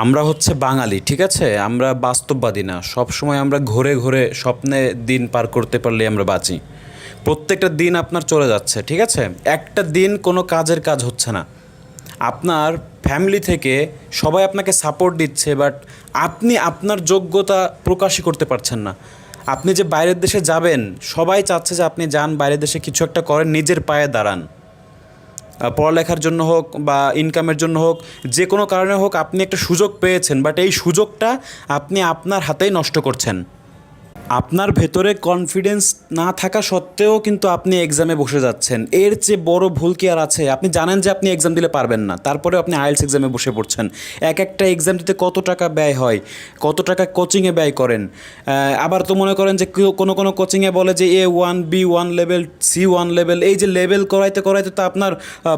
আমরা হচ্ছে বাঙালি, ঠিক আছে? আমরা বাস্তববাদী না। সবসময় আমরা ঘুরে ঘুরে স্বপ্নে দিন পার করতে পারলে আমরা বাঁচি। প্রত্যেকটা দিন আপনার চলে যাচ্ছে, ঠিক আছে? একটা দিন কোনো কাজের কাজ হচ্ছে না। আপনার ফ্যামিলি থেকে সবাই আপনাকে সাপোর্ট দিচ্ছে, বাট আপনি আপনার যোগ্যতা প্রকাশই করতে পারছেন না। আপনি যে বাইরের দেশে যাবেন, সবাই চাচ্ছে যে আপনি যান বাইরের দেশে, কিছু একটা করেন, নিজের পায়ে দাঁড়ান। পড়ালেখার জন্য হোক বা ইনকামের জন্য হোক, যে কোনো কারণে হোক আপনি একটা সুযোগ পেয়েছেন, বাট এই সুযোগটা আপনি আপনার হাতেই নষ্ট করছেন। আপনার ভেতরে কনফিডেন্স না থাকা সত্ত্বেও কিন্তু আপনি এক্সামে বসে যাচ্ছেন। এর চেয়ে বড় ভুল কি আর আছে? আপনি জানেন যে আপনি এক্সাম দিলে পারবেন না, তারপরেও আপনি আইএলটিএস এক্সামে বসে পড়ছেন। এক একটা এক্সাম দিতে কত টাকা ব্যয় হয়, কত টাকা কোচিংয়ে ব্যয় করেন। আবার তো মনে করেন যে কোনো কোনো কোচিংয়ে বলে যে A1 B1 level, C1 level, এই যে লেভেল করাইতে করাইতে তো আপনার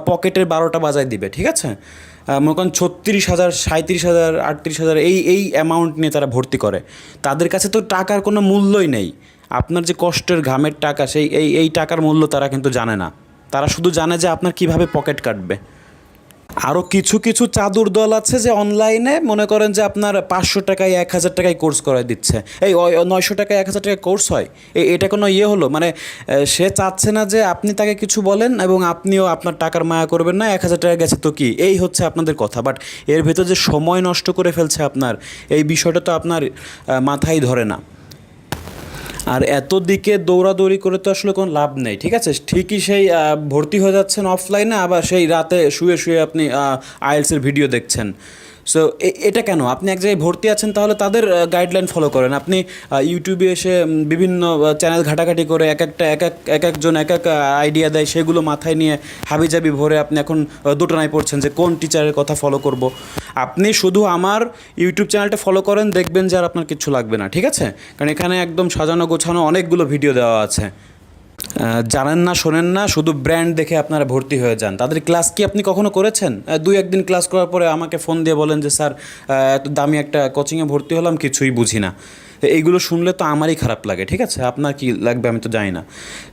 পকেটের 12টা বাজায় দিবে, ঠিক আছে? মনে করেন 36,000, 37,000, 38,000 এই এই অ্যামাউন্ট নিয়ে তারা ভর্তি করে। তাদের কাছে তো টাকার কোনো মূল্যই নেই। আপনার যে কষ্টের ঘামের টাকা, সেই এই টাকার মূল্য তারা কিন্তু জানে না। তারা শুধু জানে যে আপনার কীভাবে পকেট কাটবে। আরও কিছু কিছু চাদুর দল আছে যে অনলাইনে মনে করেন যে আপনার 500 টাকায় 1,000 টাকায় কোর্স করায় দিচ্ছে। এই 900 টাকায় 1,000 টাকায় কোর্স হয়, এটা কোনো ইয়ে হলো? মানে সে চাচ্ছে না যে আপনি তাকে কিছু বলেন এবং আপনিও আপনার টাকার মায়া করবেন না। 1,000 টাকা গেছে তো কি, এই হচ্ছে আপনাদের কথা। বাট এর ভেতর যে সময় নষ্ট করে ফেলছে আপনার, এই বিষয়টা তো আপনার মাথায় ধরে না। আর এত দিকে দৌড়াদৌড়ি করে তো আসলে কোনো লাভ নেই, ঠিক আছে? ঠিকই সেই ভর্তি হয়ে যাচ্ছেন অফলাইনে, আবার সেই রাতে শুয়ে শুয়ে আপনি আইএলটিএসের ভিডিও দেখছেন। সো এটা কেন? আপনি এক জায়গায় ভর্তি আছেন, তাহলে তাদের গাইডলাইন ফলো করেন। আপনি ইউটিউবে এসে বিভিন্ন চ্যানেল ঘাটাঘাটি করে এক একজন এক এক আইডিয়া দেয়, সেগুলো মাথায় নিয়ে হাবিজাবি ভরে আপনি এখন দুটোনায় পড়ছেন যে কোন টিচারের কথা ফলো করব। আপনি শুধু আমার ইউটিউব চ্যানেলটা ফলো করেন, দেখবেন যে আর আপনার কিচ্ছু লাগবে না, ঠিক আছে? কারণ এখানে একদম সাজানো গোছানো অনেকগুলো ভিডিও দেওয়া আছে। জানেন না, শোনেন না, শুধু ব্র্যান্ড দেখে আপনারা ভর্তি হয়ে যান। তাদের ক্লাস কি আপনি কখনো করেছেন? 2-1 দিন ক্লাস করার পরে আমাকে ফোন দিয়ে বলেন যে স্যার, এত দামি একটা কোচিংয়ে ভর্তি হলাম, কিছুই বুঝি না। এইগুলো শুনলে তো আমারই খারাপ লাগে, ঠিক আছে? আপনার কি লাগবে আমি তো জানি না।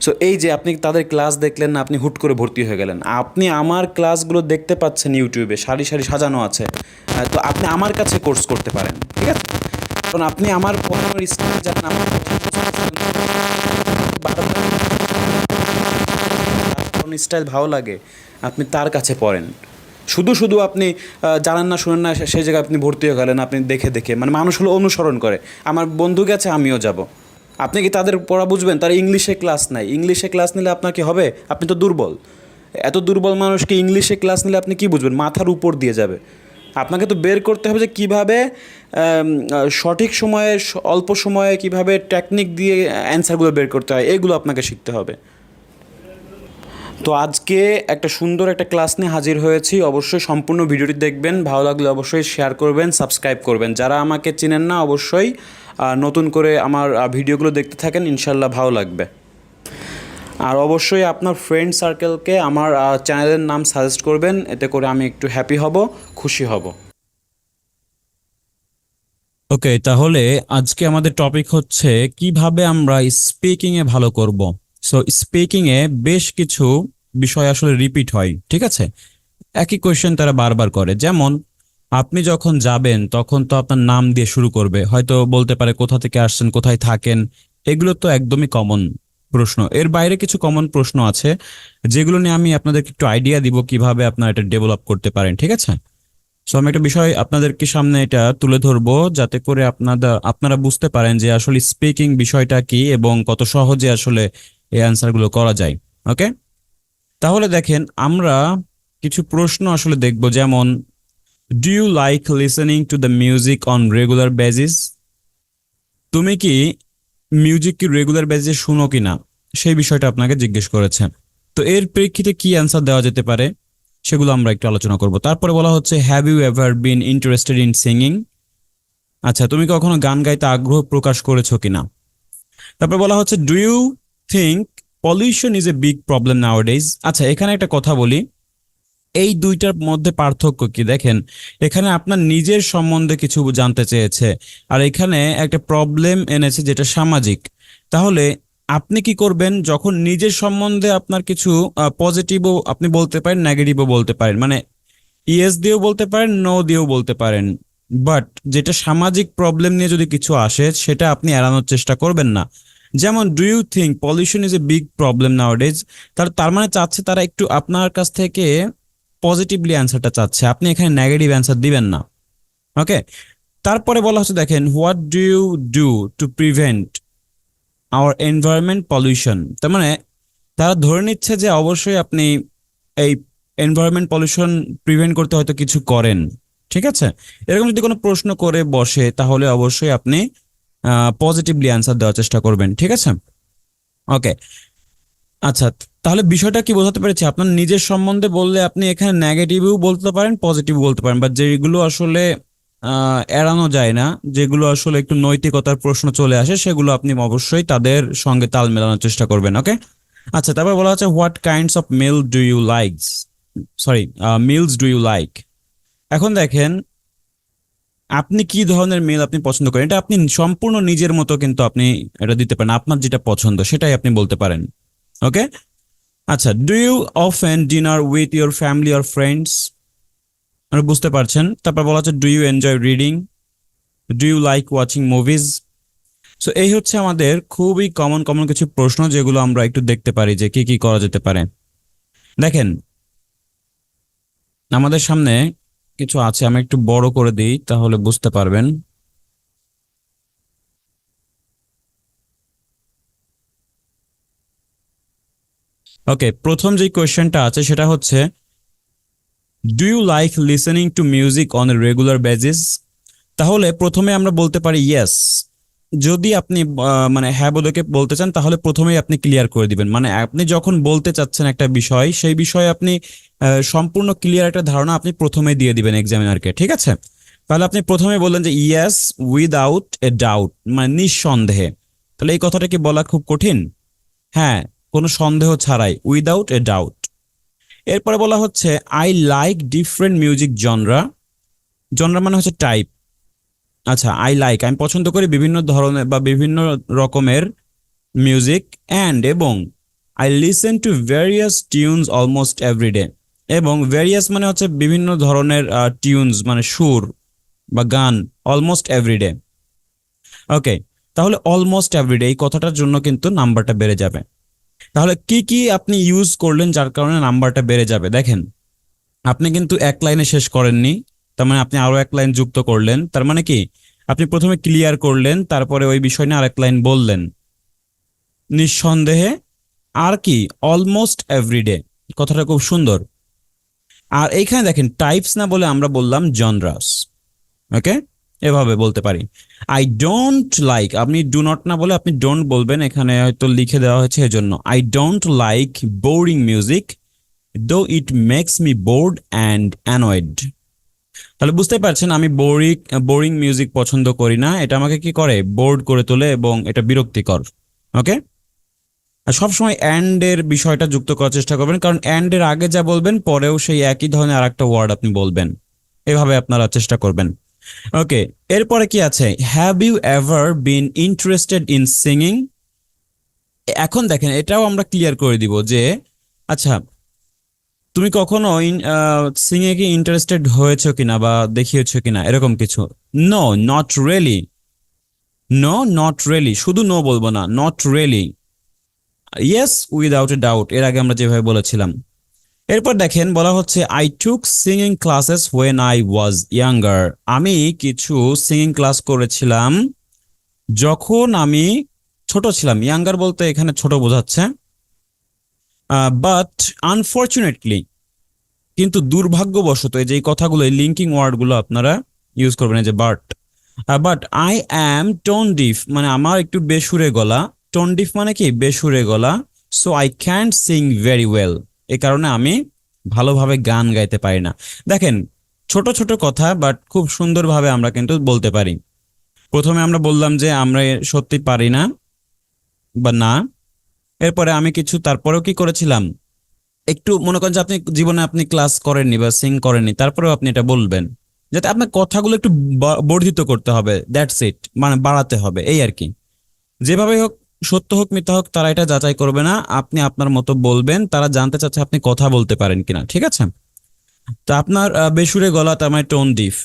সো এই যে আপনি তাদের ক্লাস দেখলেন না, আপনি হুট করে ভর্তি হয়ে গেলেন। আপনি আমার ক্লাসগুলো দেখতে পাচ্ছেন ইউটিউবে, সারি সারি সাজানো আছে। তো আপনি আমার কাছে কোর্স করতে পারেন, ঠিক আছে? কারণ আপনি আমার পড়ানোর স্টাইল জানেন, আমার স্টাইল ভালো লাগে, আপনি তার কাছে পড়েন। শুধু শুধু আপনি জানেন না, শুনেন না, সেই জায়গায় আপনি ভর্তি হয়ে গেলেন। আপনি দেখে দেখে, মানে মানুষ হলো অনুসরণ করে। আমার বন্ধু গেছে, আমিও যাব। আপনি কি তাদের পড়া বুঝবেন? তারা ইংলিশে ক্লাস নেয়। ইংলিশে ক্লাস নিলে আপনার কি হবে? আপনি তো দুর্বল। এত দুর্বল মানুষকে ইংলিশে ক্লাস নিলে আপনি কি বুঝবেন? মাথার উপর দিয়ে যাবে। আপনাকে তো বের করতে হবে যে কীভাবে সঠিক সময়ে, অল্প সময়ে কীভাবে টেকনিক দিয়ে অ্যান্সারগুলো বের করতে হয়, এগুলো আপনাকে শিখতে হবে। তো আজকে একটা সুন্দর একটা ক্লাস নিয়ে হাজির হয়েছি। অবশ্যই সম্পূর্ণ ভিডিওটি দেখবেন, ভালো লাগলে অবশ্যই শেয়ার করবেন, সাবস্ক্রাইব করবেন। যারা আমাকে চেনেন না, অবশ্যই নতুন করে আমার ভিডিওগুলো দেখতে থাকেন, ইনশাল্লাহ ভালো লাগবে। আর অবশ্যই আপনার ফ্রেন্ড সার্কেলকে আমার চ্যানেলের নাম সাজেস্ট করবেন, এতে করে আমি একটু হ্যাপি হব, খুশি হব। ওকে, তাহলে আজকে আমাদের টপিক হচ্ছে কিভাবে আমরা স্পিকিং এ ভালো করব। সো স্পিকিং এ বেশ কিছু বিষয় আসলে রিপিট হয়, ঠিক আছে? একই কোয়েশ্চেন তারা বারবার করে। যেমন আপনি যখন যাবেন তখন তো আপনার নাম দিয়ে শুরু করবে, হয়তো বলতে পারে কোথা থেকে আসছেন, কোথায় থাকেন। এগুলো তো একদমই কমন প্রশ্ন। এর বাইরে কিছু কমন প্রশ্ন আছে যেগুলো নিয়ে আমি আপনাদেরকে একটু আইডিয়া দিব কিভাবে আপনারা এটা ডেভেলপ করতে পারেন, ঠিক আছে? সো আমি একটা বিষয় আপনাদেরকে সামনে এটা তুলে ধরবো, যাতে করে আপনারা বুঝতে পারেন যে আসলে স্পিকিং বিষয়টা কি এবং কত সহজে আসলে এই অ্যান্সার গুলো করা যায়। ওকে, তাহলে দেখেন আমরা কিছু প্রশ্ন আসলে দেখব। যেমন, do you like listening to the music on regular basis? তুমি কি মিউজিক কি রেগুলার বেসিসে শুনো কিনা, সেই বিষয়টা আপনাকে জিজ্ঞেস করেছে। তো এর প্রেক্ষিতে কি অ্যান্সার দেওয়া যেতে পারে সেগুলো আমরা একটু আলোচনা করব। তারপরে বলা হচ্ছে, have you ever been interested in singing? আচ্ছা, তুমি কখনো গান গাইতে আগ্রহ প্রকাশ করেছো কিনা? তারপর বলা হচ্ছে, do you think pollution is a big problem nowadays? আচ্ছা, এখানে একটা কথা বলি, এই দুইটার মধ্যে পার্থক্য কি দেখেন। এখানে আপনার নিজের সম্বন্ধে কিছু জানতে চেয়েছে, আর এখানে একটা প্রবলেম এনেছে যেটা সামাজিক। তাহলে আপনি কি করবেন? যখন নিজের সম্বন্ধে আপনার কিছু পজিটিভও আপনি বলতে পারেন, নেগেটিভও বলতে পারেন, মানে ইয়েস দিয়েও বলতে পারেন, নো দিয়েও বলতে পারেন। বাট যেটা সামাজিক প্রবলেম নিয়ে যদি কিছু আসে সেটা আপনি এড়ানোর চেষ্টা করবেন না। যেমন do you think pollution is a big problem nowadays, তার মানে চাচ্ছে তারা একটু আপনার কাছ থেকে পজিটিভলি অ্যান্সারটা চাচ্ছে, আপনি এখানে নেগেটিভ অ্যান্সার দিবেন না। ওকে, তারপরে বলা হচ্ছে দেখেন what do you do to prevent our environment pollution. তার মানে তারা ধরে নিচ্ছে যে অবশ্যই আপনি এই এনভায়রনমেন্ট পলিউশন প্রিভেন্ট করতে হয়তো কিছু করেন। ঠিক আছে, এরকম যদি কোনো প্রশ্ন করে বসে তাহলে অবশ্যই আপনি পজিটিভলি অ্যান্সার দেওয়ার চেষ্টা করবেন। ঠিক আছে, ওকে। আচ্ছা, তাহলে বিষয়টা কি বোঝাতে পেরেছি? আপনার নিজের সম্বন্ধে বললে আপনি এখানে নেগেটিভও বলতে পারেন, পজিটিভ বলতে পারেন, বাট যেগুলো আসলে এড়ানো যায় না, যেগুলো আসলে একটু নৈতিকতার প্রশ্ন চলে আসে, সেগুলো আপনি অবশ্যই তাদের সঙ্গে তাল মেলানোর চেষ্টা করবেন। ওকে, আচ্ছা, তারপর বলা হচ্ছে what kinds of meal do you like, sorry, meals do you like. এখন দেখেন আপনি কি ধরনের মিল আপনি পছন্দ করেন, এটা আপনি সম্পূর্ণ নিজের মতো কিন্তু আপনি এটা দিতে পারেন, আপনার যেটা পছন্দ সেটাই আপনি বলতে পারেন। ওকে, আচ্ছা, do you often dinner with your family or friends, মানে বুঝতে পারছেন। তারপর বলা হচ্ছে do you enjoy reading, do you like watching movies. So এই হচ্ছে আমাদের খুবই কমন কমন কিছু প্রশ্ন যেগুলো আমরা একটু দেখতে পারি যে কি কি করা যেতে পারে। দেখেন আমাদের সামনে কিছু আছে, আমি একটু বড় করে দিই তাহলে বুঝতে পারবেন। ওকে, প্রথম যে কোয়েশ্চেনটা আছে সেটা হচ্ছে do you like listening to music on a regular basis. তাহলে প্রথমে আমরা বলতে পারি ইয়েস। যদি আপনি মানে হ্যাঁ বোধকে বলতে চান তাহলে প্রথমেই আপনি ক্লিয়ার করে দিবেন, মানে আপনি যখন বলতে চাচ্ছেন একটা বিষয় সেই বিষয়ে আপনি সম্পূর্ণ ক্লিয়ার একটা ধারণা আপনি প্রথমে দিয়ে দিবেন এক্সামিনারকে। ঠিক আছে, তাহলে আপনি প্রথমে বললেন যে ইয়েস উইদাউট এ ডাউট, মানে নিঃসন্দেহে। তাহলে এই কথাটা কি বলা খুব কঠিন? হ্যাঁ, কোনো সন্দেহ ছাড়াই, উইদাউট এ ডাউট। এরপরে বলা হচ্ছে I like different music genre. Genre মানে হচ্ছে টাইপ। আচ্ছা, আই লাইক আমি পছন্দ করি বিভিন্ন ধরনের বা বিভিন্ন রকমের মিউজিক, অ্যান্ড এবং I listen to various tunes almost everyday. এবং ভেরিয়াস মানে হচ্ছে বিভিন্ন ধরনের টিউনস মানে সুর বা গান, অলমোস্ট এভরিডে। ওকে, তাহলে অলমোস্ট এভরিডে এই কথাটার জন্য কিন্তু নাম্বারটা বেড়ে যাবে। তাহলে কি কি আপনি ইউজ করলেন যার কারণে নাম্বারটা বেড়ে যাবে? দেখেন আপনি কিন্তু এক লাইনে শেষ করেননি, তার মানে আপনি আরো এক লাইন যুক্ত করলেন। তার মানে কি আপনি প্রথমে ক্লিয়ার করলেন, তারপরে ওই বিষয় নিয়ে আরেক লাইন বললেন, নিঃসন্দেহে, আর কি অলমোস্ট এভরিডে। কথাটা খুব সুন্দর। আর এইখানে দেখেন টাইপস না বলে আমরা বললাম জনরাস। ওকে, এভাবে বলতে পারি। আই ডোন্ট লাইক, আপনি ডু নট না বলে আপনি ডোন্ট বলবেন, এখানে হয়তো লিখে দেওয়া হয়েছে এজন্য। I don't like boring music though it makes me bored and annoyed. তাহলে বুঝতে পারছেন আমি বোরিং মিউজিক পছন্দ করি না, এটা আমাকে কি করে, বোর্ড করে তোলে এবং এটা বিরক্তিকর। ওকে, আর সবসময় অ্যান্ড এর বিষয়টা যুক্ত করার চেষ্টা করবেন, কারণ অ্যান্ড এর আগে যা বলবেন পরেও সেই একই ধরনের আরেকটা ওয়ার্ড আপনি বলবেন, এভাবে আপনারা চেষ্টা করবেন। ওকে, এরপরে কি আছে, have you ever been interested in singing. এখন দেখেন এটাও আমরা ক্লিয়ার করে দিব যে আচ্ছা তুমি কখনো সিঙ্গিং এ কি ইন্টারেস্টেড হয়েছো কিনা বা দেখিয়েছো কিনা এরকম কিছু। No not really, no not really, শুধু নো বলবো না, not really. Yes without a doubt, এর আগে আমরা যেভাবে বলেছিলাম। এরপর দেখেন বলা হচ্ছে I took singing classes when I was younger. আমি কিছু সিঙ্গিং ক্লাস করেছিলাম যখন আমি ছোট ছিলাম। ইয়াঙ্গার বলতে এখানে ছোট বোঝাচ্ছে। বাট আনফর্চুনেটলি, কিন্তু দুর্ভাগ্যবশত এই যে এই কথাগুলো, এই লিঙ্কিং ওয়ার্ডগুলো আপনারা ইউজ করবেন, এই যে বাট আই অ্যাম টোন ডিফ, মানে আমার একটু বেসুরে গলা। টোন ডিফ মানে কি বেসুরে গলা। So I can't sing very well, এ কারণে আমি ভালোভাবে গান গাইতে পারি না। দেখেন ছোট ছোট কথা বাট খুব সুন্দরভাবে আমরা কিন্তু বলতে পারি। প্রথমে আমরা বললাম যে আমরা সত্যি পারি না বা না, এরপরে আমি কিছু, তারপরেও কি করেছিলাম, একটু মনে করেন যে আপনি জীবনে আপনি ক্লাস করেননি বা সিং করেননি, তারপরেও আপনি এটা বলবেন, যাতে আপনার কথাগুলো একটু বর্ধিত করতে হবে, দ্যাটস ইট, মানে বাড়াতে হবে, এই আর কি। যেভাবে হোক, সত্য হোক মিথ্যা হোক, তারা এটা যাচাই করবে না, আপনি আপনার মতো বলবেন, তারা জানতে চাচ্ছে আপনি কথা বলতে পারেন কিনা। ঠিক আছে, তা আপনার বেসুরে গলা, তার মানে টোন ডিফ।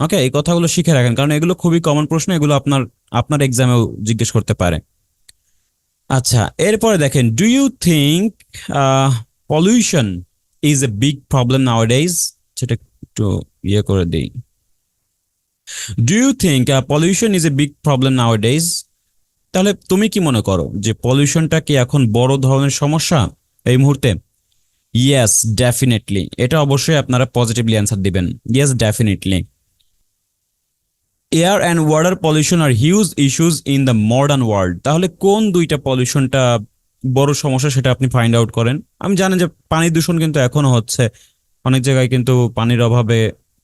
ওকে, এই কথাগুলো শিখে রাখেন, কারণ এগুলো খুবই কমন প্রশ্ন, এগুলো আপনার আপনার এক্সামেও জিজ্ঞেস করতে পারে। আচ্ছা, এরপরে দেখেন, do you think pollution is a big problem nowadays? সেটা একটু ইয়ে করে দিই। Do you think pollution is a big problem nowadays? তাহলে তুমি কি মনে করো যে পলিউশনটা কি এখন বড় ধরনের সমস্যা এই মুহূর্তে? Yes, definitely. এটা অবশ্যই আপনারা পজিটিভলি অ্যান্সার দিবেন। Yes, definitely. Air and water pollution are huge issues in the modern world. তাহলে কোন দুইটা পলিউশনটা বড় সমস্যা সেটা আপনি ফাইন্ড আউট করেন। আমি জানি যে পানি দূষণ কিন্তু এখনো হচ্ছে, অনেক জায়গায় কিন্তু পানির অভাবে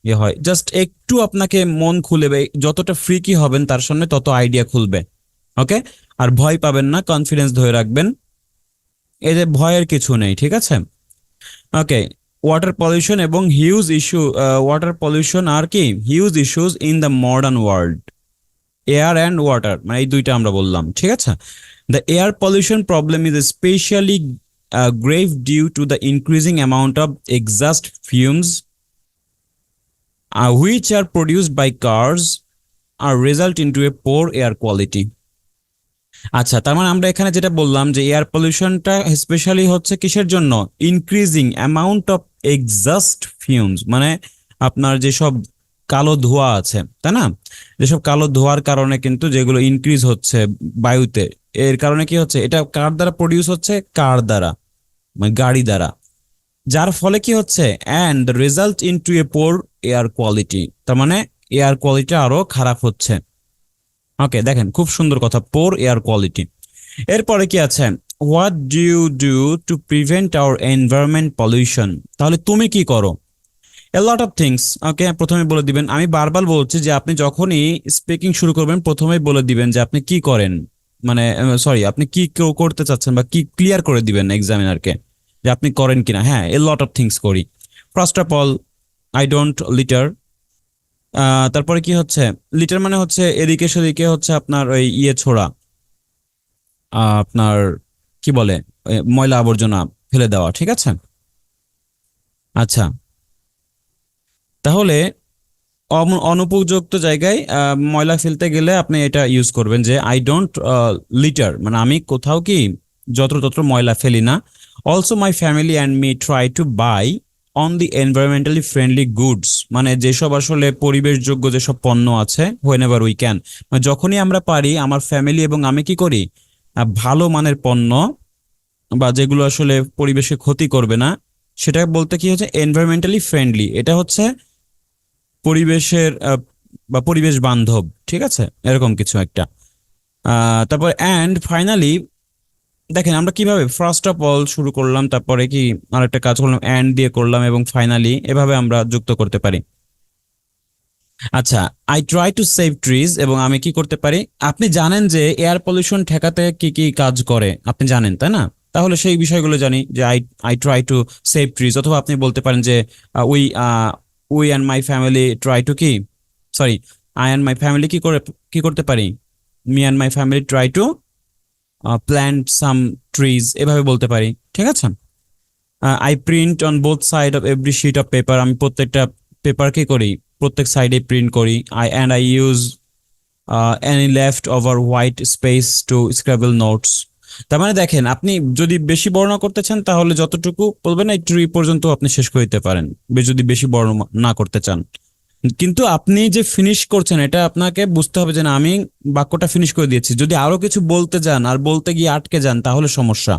ইয়ে হয়। জাস্ট একটু আপনাকে মন খুলে যতটা ফ্রি কি হবেন তার সামনে তত আইডিয়া খুলবে। ওকে, আর ভয় পাবেন না, কনফিডেন্স ধরে রাখবেন, এই যে ভয়ের কিছু নেই, ঠিক আছে? ওকে, ওয়াটার পলিউশন এবং হিউজ ইস্যু, ওয়াটার পলিউশন আর কি huge issues in the modern world. Air and water মানে এই দুইটা আমরা বললাম, ঠিক আছে? The air pollution problem is specially grave due to the increasing amount of exhaust fumes which are produced by cars are result into a poor air quality. আচ্ছা, তার মানে আমরা এখানে যেটা বললাম যে এয়ার পলিউশনটা স্পেশালি হচ্ছে কিসের জন্য? Increasing amount of exhaust fumes, মানে আপনার যেসব কালো ধোঁয়া আছে, তাই না? যেসব কালো ধোঁয়ার কারণে কিন্তু যেগুলো ইনক্রিজ হচ্ছে বায়ুতে, এর কারণে কি হচ্ছে? এটা কার দ্বারা প্রডিউস হচ্ছে? কার দ্বারা, মানে গাড়ি দ্বারা। যার ফলে কি হচ্ছে? And result into a poor air quality, তার মানে এয়ার কোয়ালিটি আরো খারাপ হচ্ছে। ওকে, দেখেন খুব সুন্দর কথা, পোর এয়ার কোয়ালিটি। এরপরে কি আছে? What do you do to prevent our environment pollution? তাহলে তুমি কি করো? এ লট অফ থিংস। ওকে, প্রথমে বলে দিবেন, আমি বারবার বলছি যে আপনি যখনই স্পিকিং শুরু করবেন প্রথমেই বলে দিবেন যে আপনি কি করেন, মানে সরি, আপনি কি কেউ করতে চাচ্ছেন বা কি ক্লিয়ার করে দিবেন এক্সামিনারকে যে আপনি করেন কিনা। হ্যাঁ, এ লট অফ থিংস করি। First of all, I don't litre. তারপরে কি হচ্ছে? লিটার মানে হচ্ছে এদিকে সেদিকে হচ্ছে আপনার ওই ইয়ে ছোড়া, আপনার কি বলে, ময়লা আবর্জনা ফেলে দেওয়া, ঠিক আছে? আচ্ছা, তাহলে অনুপযুক্ত জায়গায় ময়লা ফেলতে গেলে আপনি এটা ইউজ করবেন যে আই ডোন্ট লিটার, মানে আমি কোথাও কি যত্রতত্র ময়লা ফেলি না। Also my family and me try to buy on the environmentally friendly goods, মানে যেসব আসলে পরিবেশযোগ্য যেসব পণ্য আছে, হোয়েন এভার উই ক্যান, যখনই আমরা পারি আমার ফ্যামিলি এবং আমি কি করি, ভালো মানের পণ্য বা যেগুলো আসলে পরিবেশে ক্ষতি করবে না, সেটা বলতে কি হচ্ছে এনভায়রনমেন্টালি ফ্রেন্ডলি, এটা হচ্ছে পরিবেশের বা পরিবেশ বান্ধব, ঠিক আছে? এরকম কিছু একটা। তারপর অ্যান্ড ফাইনালি, দেখেন আমরা কিভাবে ফার্স্ট অফ অল শুরু করলাম, তারপরে কি আরেকটা কাজ করলাম, অ্যান্ড দিয়ে করলাম, এবং ফাইনালি এভাবে আমরা যুক্ত করতে পারি। আচ্ছা, I try to save trees, এবং আমি কি করতে পারি? আপনি জানেন যে এয়ার পলিউশন ঠেকাতে কি কি কাজ করে, আপনি জানেন তাই না? তাহলে সেই বিষয়গুলো জানি যে I I try to save trees, অথবা আপনি বলতে পারেন যে we we and my family try to কি, sorry, I and my family কি করতে পারি, me and my family try to plant some trees, এভাবে বলতে পারি, ঠিক আছে? I print on both side of every sheet of paper, আমি প্রত্যেকটা পেপার কি করি, প্রত্যেক সাইডে প্রিন্ট করি। I use any left over white space to scribble notes. তার মানে দেখেন, আপনি যদি বেশি বর্ণনা করতে চান তাহলে যতটুকু বলবেন একটু এই পর্যন্ত আপনি শেষ করে দিতে পারেন, যদি বেশি বর্ণনা না করতে চান। কিন্তু আপনি যে ফিনিশ করছেন এটা আপনাকে বুঝতে হবে যে না, আমি বাক্যটা ফিনিশ করে দিয়েছি। যদি আরো কিছু বলতে যান আর বলতে গিয়ে আটকে যান তাহলে সমস্যা।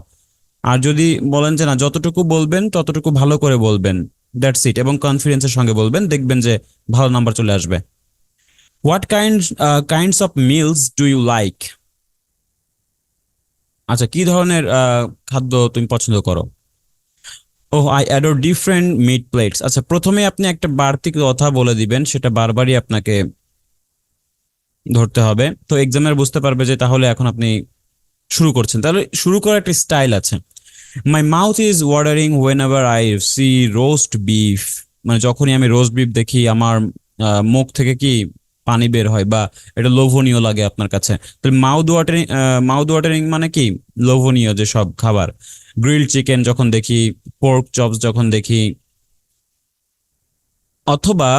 আর যদি বলেন যে না, যতটুকু বলবেন ততটুকু ভালো করে বলবেন, দ্যাটস ইট, এবং কনফিডেন্সের সঙ্গে বলবেন, দেখবেন যে ভালো নাম্বার চলে আসবে। What kinds of meals do you like? আচ্ছা, কি ধরনের খাদ্য তুমি পছন্দ করো? Oh, I adore different meat plates. আচ্ছা, প্রথমে আপনি একটা বাড়তি কথা বলে দিবেন, সেটা বারবারই আপনাকে ধরতে হবে, তো এক্সামের বুঝতে পারবে যে তাহলে এখন আপনি শুরু করছেন। তাহলে শুরু করার একটা স্টাইল আছে। My mouth is watering whenever I see roast beef, মানে যখনই আমি রোস্ট বিফ দেখি আমার মুখ থেকে কি পানি বের হয়, বা এটা লোভনীয় লাগে আপনার কাছে। তাহলে মাউথ ওয়াটারিং মানে কি লোভনীয় যে সব খাবার। গ্রিল চিকেন যখন দেখি, পোর্ক চপস যখন দেখি, অথবা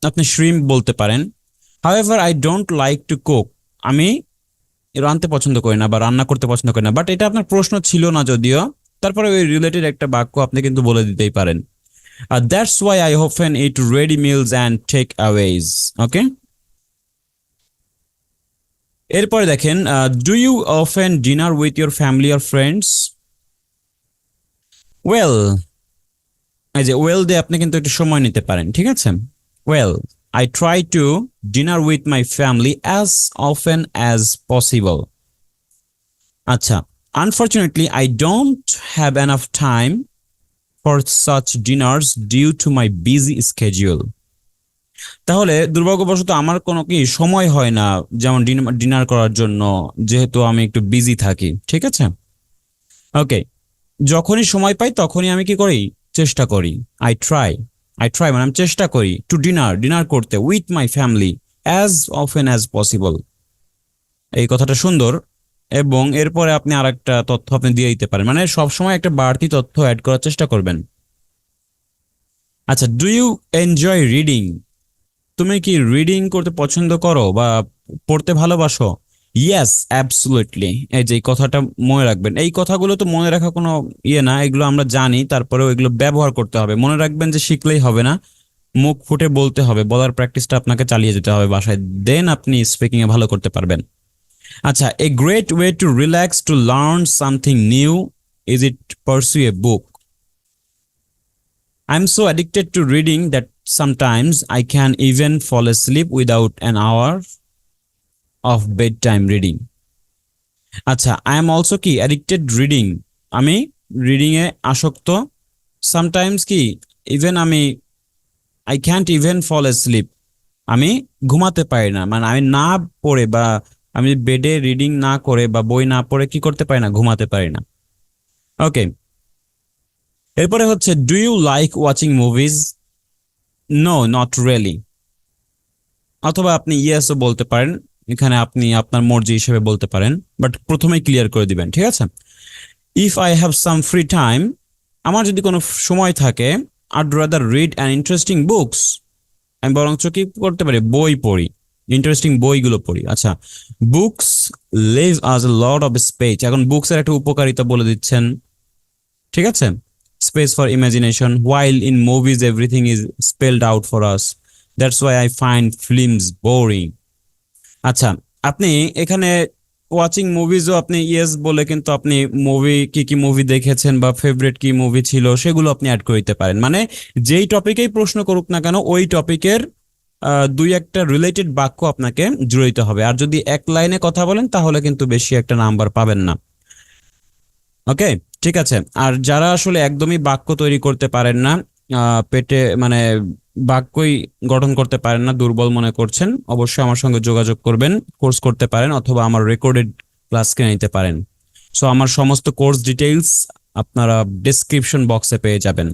আপনি শ্রিম্প বলতে পারেন। However I don't like to cook, আমি রাঁধতে পছন্দ করি না বা রান্না করতে পছন্দ করি না, বাট এটা আপনার প্রশ্ন ছিল না যদিও, তারপরে ওই রিলেটেড একটা বাক্য আপনি কিন্তু বলে দিতেই পারেন। That's why I often eat ready meals and takeaways. Okay, এরপরে দেখেন, do you often dinner with your family or friends? Well, এই যে ওয়েল দিয়ে আপনি কিন্তু একটু সময় নিতে পারেন, ঠিক আছে? Well, I try to dinner with my family as often as possible. আচ্ছা, unfortunately I don't have enough time for such dinners due to my busy schedule. তাহলে দুর্ভাগ্যবশত আমার কোনো কি সময় হয় না যেমন ডিনার করার জন্য, যেহেতু আমি একটু বিজি থাকি, ঠিক আছে? ওকে, যখনই সময় পাই তখনই আমি কি করি, চেষ্টা করি। আই ট্রাই, মানে আমি চেষ্টা করি টু ডিনার করতে with my family as often as possible. এই কথাটা সুন্দর। এবং এরপরে আপনি আরেকটা তথ্য আপনি দিয়ে দিতে পারেন, মানে সবসময় একটা বাড়তি তথ্য অ্যাড করার চেষ্টা করবেন। আচ্ছা, ডু ইউ এনজয় রিডিং? তুমি কি রিডিং করতে পছন্দ করো বা পড়তে ভালোবাসো? Yes, absolutely. এই যে এই কথাটা মনে রাখবেন, এই কথাগুলো তো মনে রাখা কোনো ইয়ে না, এগুলো আমরা জানি, তারপরেও এগুলো ব্যবহার করতে হবে। মনে রাখবেন যে শিখলেই হবে না, মুখ ফুটে বলতে হবে, বলার প্র্যাকটিসটা আপনাকে চালিয়ে যেতে হবে বাসায়, দেন আপনি স্পিকিং এ ভালো করতে পারবেন। আচ্ছা, a great way to relax to learn something new, is it পারসু A book? I'm so addicted to reading that sometimes I can even fall asleep without an hour of bedtime reading. আচ্ছা, I am also কি addicted reading, আমি reading a আসক্ত। Sometimes কি, even আমি I can't even fall asleep, আমি ঘুমাতে পারি না, মানে আমি না পড়ে বা আমি বেডে রিডিং না করে বা বই না পড়ে কি করতে পারি না, ঘুমাতে পারি না। ওকে, এরপরে হচ্ছে, do you like watching movies? No, not really. অথবা আপনি ইয়েসও বলতে পারেন, এখানে আপনি আপনার মর্জি হিসেবে বলতে পারেন, বাট প্রথমেই ক্লিয়ার করে দিবেন, ঠিক আছে? If I have some free time, আমার যদি কোনো সময় থাকে, I'd rather read an interesting books, আমি বরঞ্চ কি করতে পারি, বই পড়ি, ইন্টারেস্টিং বইগুলো পড়ি। আচ্ছা, books leave us a lot of space, এখন বুকস এর একটা উপকারিতা বলে দিচ্ছেন, ঠিক আছে? Space for imagination, while in movies everything is spelled out for us, that's why I find films boring. আচ্ছা, আপনি এখানে ওয়াচিং মুভিজও আপনি ইয়েস বলে কিন্তু আপনি মুভি কি কি মুভি দেখেছেন বা ফেভারিট কি মুভি ছিল সেগুলো আপনি অ্যাড করে দিতে পারেন, মানে যেই টপিকেই প্রশ্ন করুক না কেন ওই টপিকের দুই একটা রিলেটেড বাক্য আপনাকে জুড়ে দিতে হবে। আর যদি এক লাইনে কথা বলেন তাহলে কিন্তু বেশি একটা নাম্বার পাবেন না। ওকে, ঠিক আছে। আর যারা আসলে একদমই বাক্য তৈরি করতে পারেন না, পেটে মানে বাক্যই গঠন করতে পারেন না, দুর্বল মনে করছেন, অবশ্যই আমার সঙ্গে যোগাযোগ করবেন, কোর্স করতে পারেন অথবা আমার রেকর্ডেড ক্লাস কিনে নিতে পারেন। সো আমার সমস্ত কোর্স ডিটেইলস আপনারা ডেসক্রিপশন বক্সে পেয়ে যাবেন।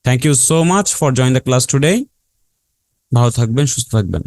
Thank you so much for join the class today. ভালো থাকবেন, সুস্থ থাকবেন।